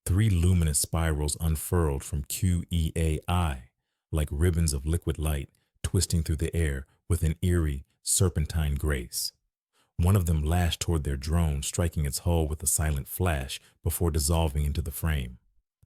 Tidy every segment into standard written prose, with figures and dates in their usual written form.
Three luminous spirals unfurled from QEAI, like ribbons of liquid light twisting through the air with an eerie, serpentine grace. One of them lashed toward their drone, striking its hull with a silent flash before dissolving into the frame.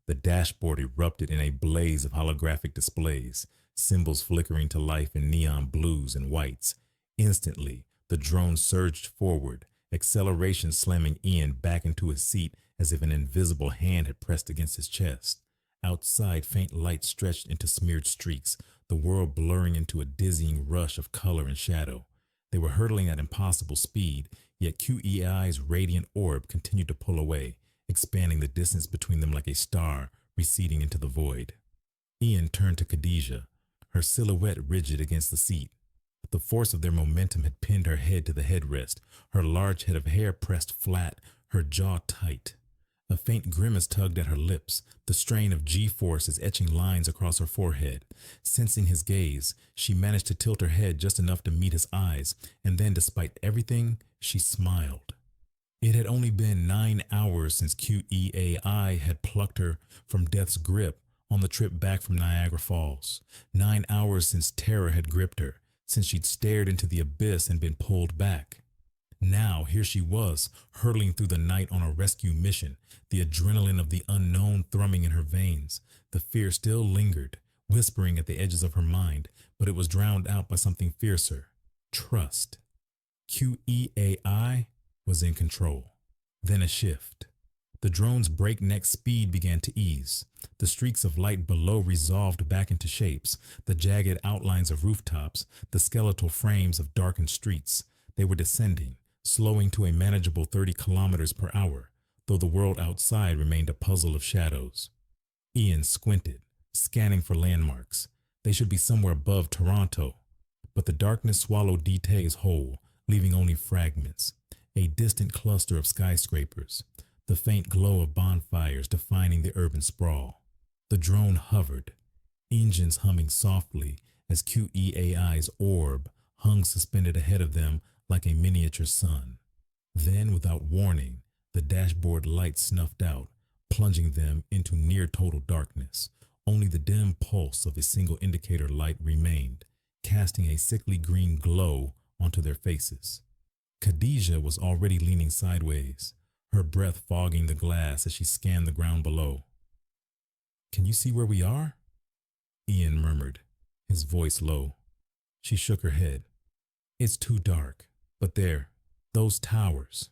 The dashboard erupted in a blaze of holographic displays, symbols flickering to life in neon blues and whites. Instantly, the drone surged forward, acceleration slamming Ian back into his seat as if an invisible hand had pressed against his chest. Outside, faint light stretched into smeared streaks, the world blurring into a dizzying rush of color and shadow. They were hurtling at impossible speed, yet QEI's radiant orb continued to pull away, expanding the distance between them like a star receding into the void. Ian turned to Khadija, her silhouette rigid against the seat. The force of their momentum had pinned her head to the headrest, her large head of hair pressed flat, her jaw tight. A faint grimace tugged at her lips, the strain of G-forces etching lines across her forehead. Sensing his gaze, she managed to tilt her head just enough to meet his eyes, and then, despite everything, she smiled. It had only been 9 hours since QEAI had plucked her from death's grip on the trip back from Niagara Falls. 9 hours since terror had gripped her, since she'd stared into the abyss and been pulled back. Now, here she was, hurtling through the night on a rescue mission, the adrenaline of the unknown thrumming in her veins. The fear still lingered, whispering at the edges of her mind, but it was drowned out by something fiercer: trust. QEAI was in control. Then a shift. The drone's breakneck speed began to ease. The streaks of light below resolved back into shapes, the jagged outlines of rooftops, the skeletal frames of darkened streets. They were descending, slowing to a manageable 30 kilometers per hour, though the world outside remained a puzzle of shadows. Ian squinted, scanning for landmarks. They should be somewhere above Toronto. But the darkness swallowed DT's whole, leaving only fragments. A distant cluster of skyscrapers, the faint glow of bonfires defining the urban sprawl. The drone hovered, engines humming softly as QEAI's orb hung suspended ahead of them like a miniature sun. Then, without warning, the dashboard light snuffed out, plunging them into near-total darkness. Only the dim pulse of a single indicator light remained, casting a sickly green glow onto their faces. Khadija was already leaning sideways, her breath fogging the glass as she scanned the ground below. "Can you see where we are?" Ian murmured, his voice low. She shook her head. "It's too dark. But there, those towers."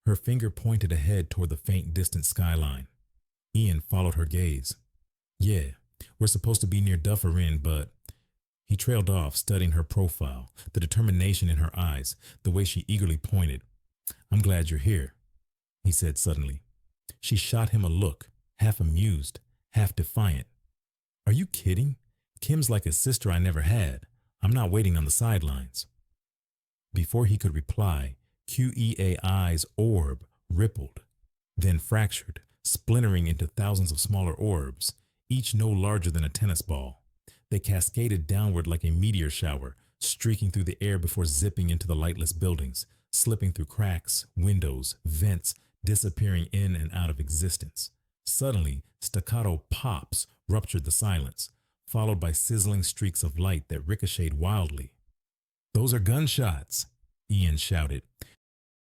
Her finger pointed ahead toward the faint distant skyline. Ian followed her gaze. "Yeah, we're supposed to be near Dufferin, but..." He trailed off, studying her profile, the determination in her eyes, the way she eagerly pointed. "I'm glad you're here," he said suddenly. She shot him a look, half amused, half defiant. "Are you kidding? Kim's like a sister I never had. I'm not waiting on the sidelines." Before he could reply, QEAI's orb rippled, then fractured, splintering into thousands of smaller orbs, each no larger than a tennis ball. They cascaded downward like a meteor shower, streaking through the air before zipping into the lightless buildings, slipping through cracks, windows, vents, disappearing in and out of existence. Suddenly, staccato pops ruptured the silence, followed by sizzling streaks of light that ricocheted wildly. "Those are gunshots," Ian shouted.